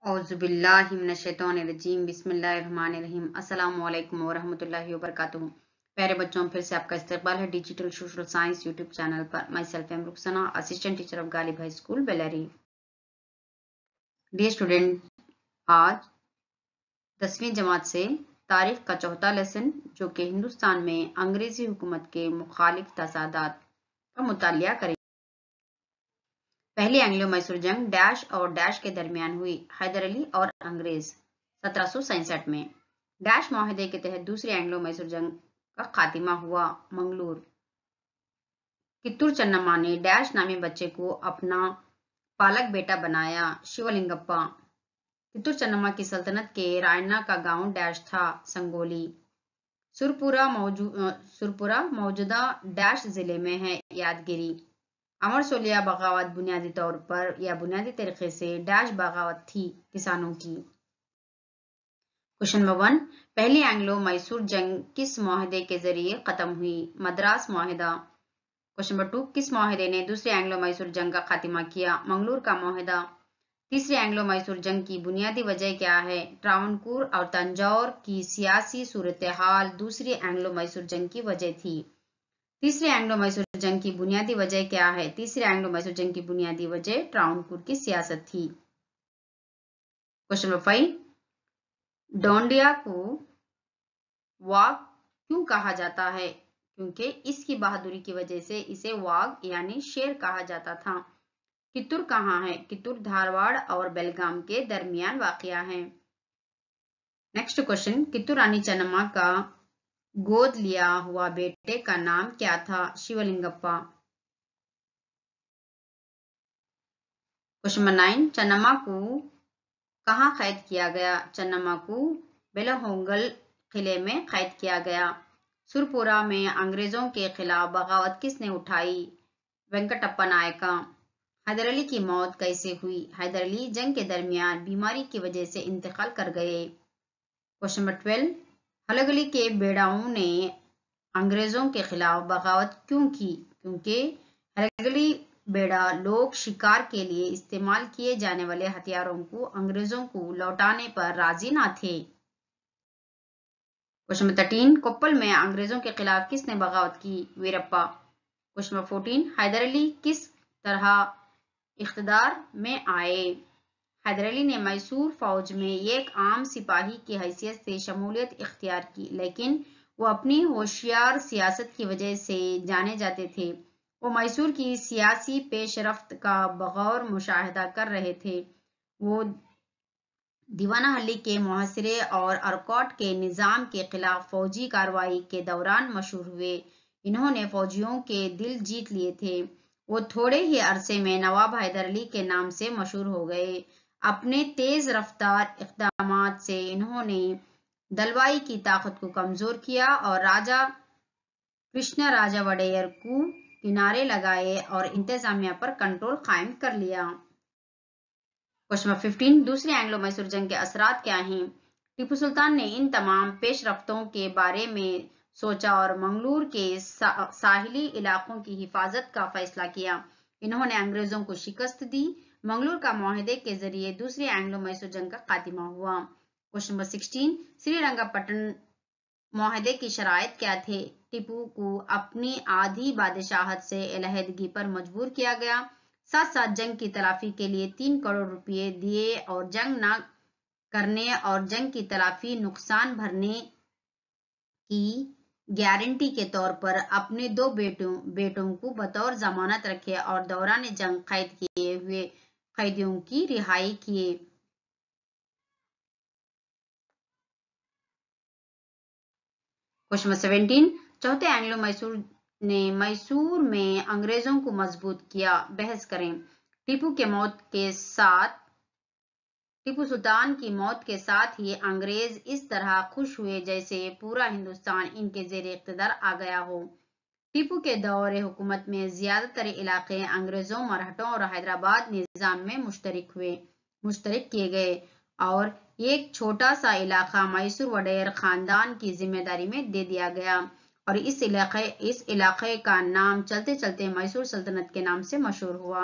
اعوذ باللہ من الشیطان الرجیم بسم اللہ الرحمن الرحیم السلام علیکم ورحمۃ اللہ وبرکاتہ۔ پیارے بچوں، پھر سے آپ کا استقبال ہے digital social science YouTube channel پر۔ Myself M Rukhsana, assistant teacher of Ghalib high school Bellary. Dear student, آج 10ویں جماعت سے تاریخ کا چوتھا لیسن، جو کہ ہندوستان میں انگریزی حکومت کے مخالف تصادات کا مطالعہ کریں۔ پہلی اینگلو میسور جنگ ڈیش اور ڈیش کے درمیان ہوئی، حیدر علی اور انگریز، 1767 میں۔ ڈیش معاہدے کے تحت دوسری اینگلو میسور جنگ کا خاتمہ ہوا۔ منگلور، کتور چنما نے ڈیش نامی بچے کو اپنا پالک بیٹا بنایا۔ شیولنگپا، کتور چنما کی سلطنت کے رائنا کا گاؤں ڈیش تھا، سنگولی۔ سرپورہ موجودہ ڈیش ضلع میں ہے، یادگیری۔ امر سولیا بغاوت بنیادی طور پر یا بنیادی طریقے سے ڈیش بغاوت تھی، کسانوں کی۔ کوشچن نمبر 1، پہلی اینگلو میسور جنگ کس معاہدے کے ذریعے ختم ہوئی؟ مدراس معاہدہ۔ کوشچن نمبر 2، کس معاہدے نے دوسری اینگلو میسور جنگ کا خاتمہ کیا؟ منگلور کا معاہدہ۔ تیسری اینگلو میسور جنگ کی بنیادی وجہ کیا ہے؟ ٹراونکور اور تنجور کی سیاسی صورتحال دوسری اینگلو میسور جنگ کی وجہ تھی۔ تیسری اینگلو میسور جنگ کی بنیادی وجہ کیا ہے؟ تیسری اینگلو میسور جنگ کی بنیادی وجہ ٹراونکور کی سیاست تھی۔ کوشچن نمبر 5، ڈونڈیا کو واگ کیوں کہا جاتا ہے؟ کیونکہ اس کی بہادری کی وجہ سے اسے واگ یعنی شیر کہا جاتا تھا۔ کتور کہاں ہے؟ کتور دھارواڑ اور بیلگام کے درمیان واقع ہے۔ نیکسٹ کوشچن، کتور رانی چنما کا گود لیا ہوا بیٹے کا نام کیا تھا؟ شیولنگپا۔ کوشچن نمبر 9، چنما کو کہاں قید کیا گیا؟ چنما کو بیلہونگل قلعے میں قید کیا گیا۔ سرپورہ میں انگریزوں کے خلاف بغاوت کس نے اٹھائی؟ وینکٹپا نائکا۔ حیدر علی کی موت کیسے ہوئی؟ حیدر علی جنگ کے درمیان بیماری کی وجہ سے انتقال کر گئے۔ کوشچن نمبر 12، ہلگلی کے بیڑاؤں نے انگریزوں کے خلاف بغاوت کیوں کی؟ کیونکہ ہلگلی بیڑا لوگ شکار کے لیے استعمال کیے جانے والے ہتھیاروں کو انگریزوں کو لوٹانے پر راضی نہ تھے۔ کوشچن نمبر 13، کوپل میں انگریزوں کے خلاف کس نے بغاوت کی؟ ویرپا۔ کوشچن نمبر 14، حیدر علی کس طرح اقتدار میں آئے؟ حیدر علی نے میسور فوج میں ایک عام سپاہی کی حیثیت سے شمولیت اختیار کی، لیکن وہ اپنی ہوشیار سیاست کی وجہ سے جانے جاتے تھے۔ وہ میسور کی سیاسی پیش رفت کا بغور مشاہدہ کر رہے تھے۔ وہ دیوانہ حلی کے محاصرے اور ارکوٹ کے نظام کے خلاف فوجی کارروائی کے دوران مشہور ہوئے۔ انہوں نے فوجیوں کے دل جیت لیے تھے۔ وہ تھوڑے ہی عرصے میں نواب حیدر علی کے نام سے مشہور ہو گئے۔ اپنے تیز رفتار اقدامات سے انہوں نے دلوائی کی طاقت کو کمزور کیا اور راجا کرشنا راجا وڈیئر کو کنارے لگائے اور انتظامیہ پر کنٹرول قائم کر لیا۔ کوشچن نمبر 15، دوسری اینگلو میسور جنگ کے اثرات کیا ہیں؟ ٹیپو سلطان نے ان تمام پیش رفتوں کے بارے میں سوچا اور منگلور کے ساحلی علاقوں کی حفاظت کا فیصلہ کیا۔ انہوں نے انگریزوں کو شکست دی۔ منگلور کا معاہدے کے ذریعے دوسری اینگلو میسور جنگ کا خاتمہ ہوا۔ کوشچن نمبر 16، سری رنگا پٹن معاہدے کی شرائط کیا تھے؟ ٹیپو کو اپنی آدھی بادشاہت سے علیحدگی پر مجبور کیا گیا، ساتھ ساتھ جنگ کی تلافی کے لیے 3 کروڑ روپے دیے اور جنگ نہ کرنے اور جنگ کی تلافی نقصان بھرنے کی گارنٹی کے طور پر اپنے 2 بیٹوں کو بطور ضمانت رکھے اور دوران جنگ قید کیے ہوئے قیدیوں کی رہائی کیے۔ کوشچن نمبر 17، چوتھے اینگلو میسور نے میسور میں انگریزوں کو مضبوط کیا، بحث کریں۔ ٹیپو سلطان کی موت کے ساتھ ہی انگریز اس طرح خوش ہوئے جیسے پورا ہندوستان ان کے زیر اقتدار آ گیا ہو۔ ٹیپو کے دور حکومت میں زیادہ تر علاقے انگریزوں، مرہٹوں اور حیدرآباد نظام میں مشترک کیے گئے اور ایک چھوٹا سا علاقہ میسور وڈیئر خاندان کی ذمہ داری میں دے دیا گیا اور اس علاقے کا نام چلتے چلتے میسور سلطنت کے نام سے مشہور ہوا۔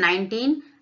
19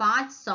500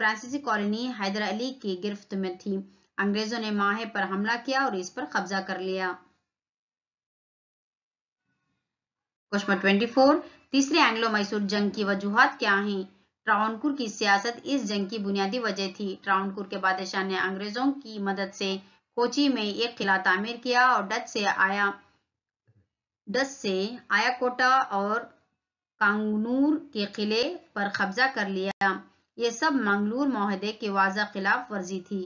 فرانسیسی کالونی حیدر علی کی گرفت میں تھی۔ انگریزوں نے ماہے پر حملہ کیا اور اس پر قبضہ کر لیا۔ کوشچن 24 تیسری اینگلو میسور جنگ کی وجوہات کیا ہیں؟ ٹراونکور کی سیاست اس جنگ کی بنیادی وجہ تھی۔ ٹراونکور کے بادشاہ نے انگریزوں کی مدد سے کوچی میں ایک قلعہ تعمیر کیا اور ڈچ سے آیا کوٹا اور کانگنور کے قلعے پر قبضہ کر لیا۔ یہ سب منگلور معاہدے کے واضح خلاف ورزی تھی۔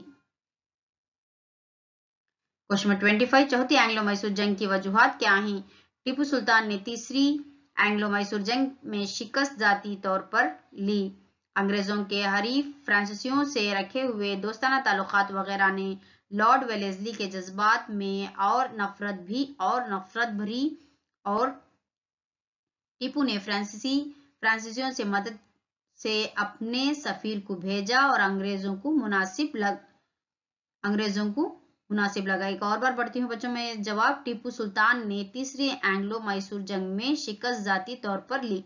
کوشچن 25 چوتھی اینگلو میسور جنگ کی وجوہات کیا ہیں؟ ٹیپو سلطان نے تیسری اینگلو میسور جنگ میں شکست ذاتی طور پر لی۔ انگریزوں کے حریف فرانسیسیوں سے رکھے ہوئے دوستانہ تعلقات وغیرہ نے لارڈ ویلیزلی کے جذبات میں اور نفرت بھری اور ٹیپو نے فرانسیسیوں سے مدد سے اپنے سفیر کو بھیجا اور انگریزوں کو مناسب لگا۔ ایک اور بار پڑھتی ہوں بچوں میں جواب۔ ٹیپو سلطان نے تیسری اینگلو میسور جنگ میں شکست ذاتی طور پر لی۔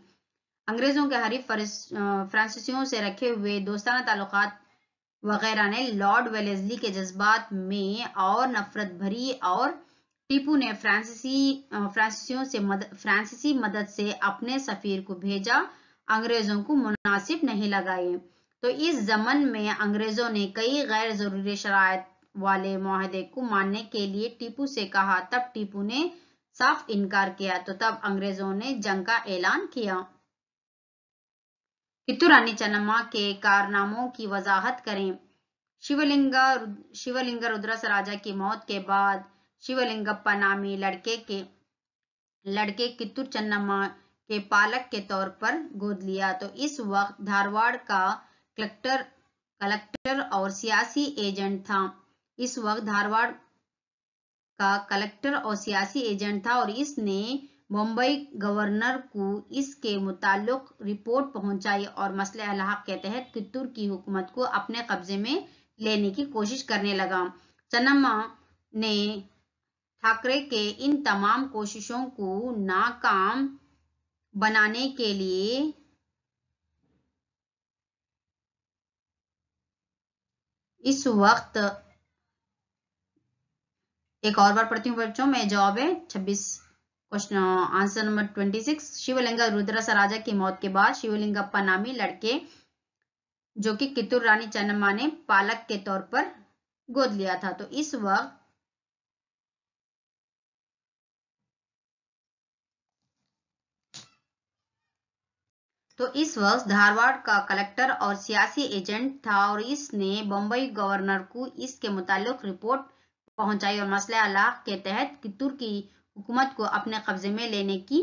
انگریزوں کے حریف فرانسیسیوں سے رکھے ہوئے دوستانہ تعلقات وغیرہ نے لارڈ ویلیزلی کے جذبات میں اور نفرت بھری اور ٹیپو نے فرانسیسی مدد سے اپنے سفیر کو بھیجا، انگریزوں کو مناسب نہیں لگائے۔ تو اس ضمن میں انگریزوں نے کئی غیر ضروری شرائط والے معاہدے کو ماننے کے لیے ٹیپو سے کہا۔ تب ٹیپو نے صاف انکار کیا تو تب انگریزوں نے جنگ کا اعلان کیا۔ کتور رانی چنما کے کارناموں کی وضاحت کریں۔ شیولنگا رودراسراجا کی موت کے بعد شیولنگپا نامی لڑکے کتور چنما کے پالک کے طور پر گود لیا۔ تو اس وقت دھارواڑ کا کلکٹر اور سیاسی ایجنٹ تھا اور اس نے بمبئی گورنر کو اس کے متعلق رپورٹ پہنچائی اور مسئلہ الحاق کے تحت کتور کی حکومت کو اپنے قبضے میں لینے کی کوشش کرنے لگا۔ چنما نے ٹھاکرے کے ان تمام کوششوں کو ناکام بنانے کے لیے اس وقت ایک اور بار پڑھتی ہوں بچوں میں جواب ہے 26 کوشچن آنسر نمبر 26 شیولنگا رودراسراجا کی موت کے بعد شیولنگپا نامی لڑکے جو کہ کتور رانی چنما نے پالک کے طور پر گود لیا تھا۔ تو اس وقت دھارواڑ کا کلکٹر اور سیاسی ایجنٹ تھا اور اس نے بمبئی گورنر کو اس کے متعلق رپورٹ پہنچائی اور مسئلہ الحاق کے تحت کتور کی حکومت کو اپنے قبضے میں لینے کی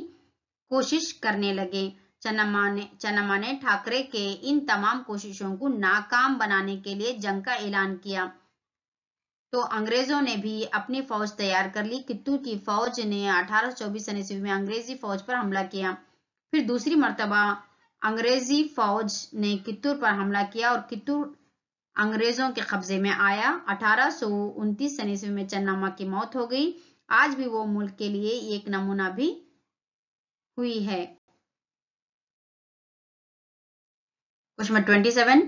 کوشش کرنے لگے۔ چنما نے ٹھاکرے کے ان تمام کوششوں کو ناکام بنانے کے لیے جنگ کا اعلان کیا۔ تو انگریزوں نے بھی اپنی فوج تیار کر لی۔ کتور کی فوج نے 1824 میں انگریزی فوج پر حملہ کیا۔ پھر دوسری مرتبہ انگریزی فوج نے کتور پر حملہ کیا اور کتور انگریزوں کے قبضے میں آیا۔ 1829 میں چنما کی موت ہو گئی۔ آج بھی وہ ملک کے لیے ایک نمونہ بھی ہوئی ہے۔ کوشچن 27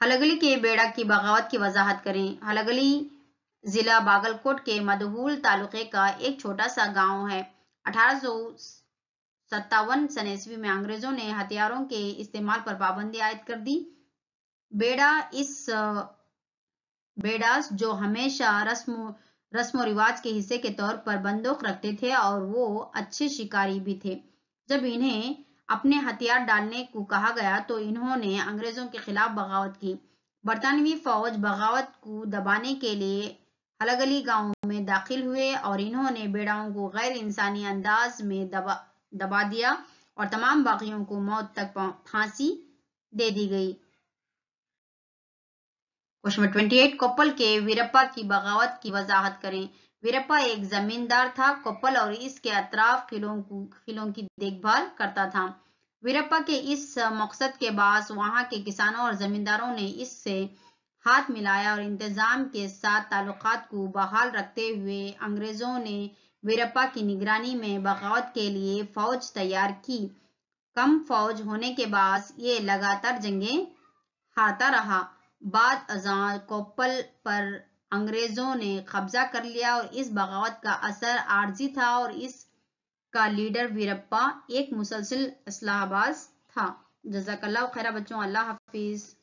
ہلگلی کے بیڑا کی بغاوت کی وضاحت کریں۔ ہلگلی ضلع باگلکوٹ کے مدہول تعلقے کا ایک چھوٹا سا گاؤں ہے۔ 1857 میں انگریزوں نے ہتھیاروں کے استعمال پر پابندی عائد کر دی۔ بیڑاس جو ہمیشہ رسم و رواج کے حصے کے طور پر بندوق رکھتے تھے اور وہ اچھے شکاری بھی تھے۔ جب انہیں اپنے ہتھیار ڈالنے کو کہا گیا تو انہوں نے انگریزوں کے خلاف بغاوت کی۔ برطانوی فوج بغاوت کو دبانے کے لیے ہلگلی گاؤں میں داخل ہوئے اور انہوں نے بیڑاؤں کو غیر انسانی انداز میں دبا دیا اور تمام باغیوں کو موت تک پھانسی دے دی گئی۔ کوشچن 28 کوپل کے ویرپا کی بغاوت کی وضاحت کریں۔ ویرپا ایک زمیندار تھا۔ کوپل اور اس کے اطراف قلعوں کی دیکھ بھال کرتا تھا۔ ویرپا کے اس مقصد کے باعث وہاں کے کسانوں اور زمینداروں نے اس سے ہاتھ ملایا اور انتظام کے ساتھ تعلقات کو بحال رکھتے ہوئے انگریزوں نے ویرپا کی نگرانی میں بغاوت کے لیے فوج تیار کی۔ کم فوج ہونے کے باعث یہ لگاتار جنگیں ہارتا رہا۔ بعد ازاں کوپل پر انگریزوں نے قبضہ کر لیا اور اس بغاوت کا اثر عارضی تھا اور اس کا لیڈر ویرپا ایک مسلسل اصلاح باز تھا۔ جزاک اللہ خیرہ بچوں، اللہ حافظ۔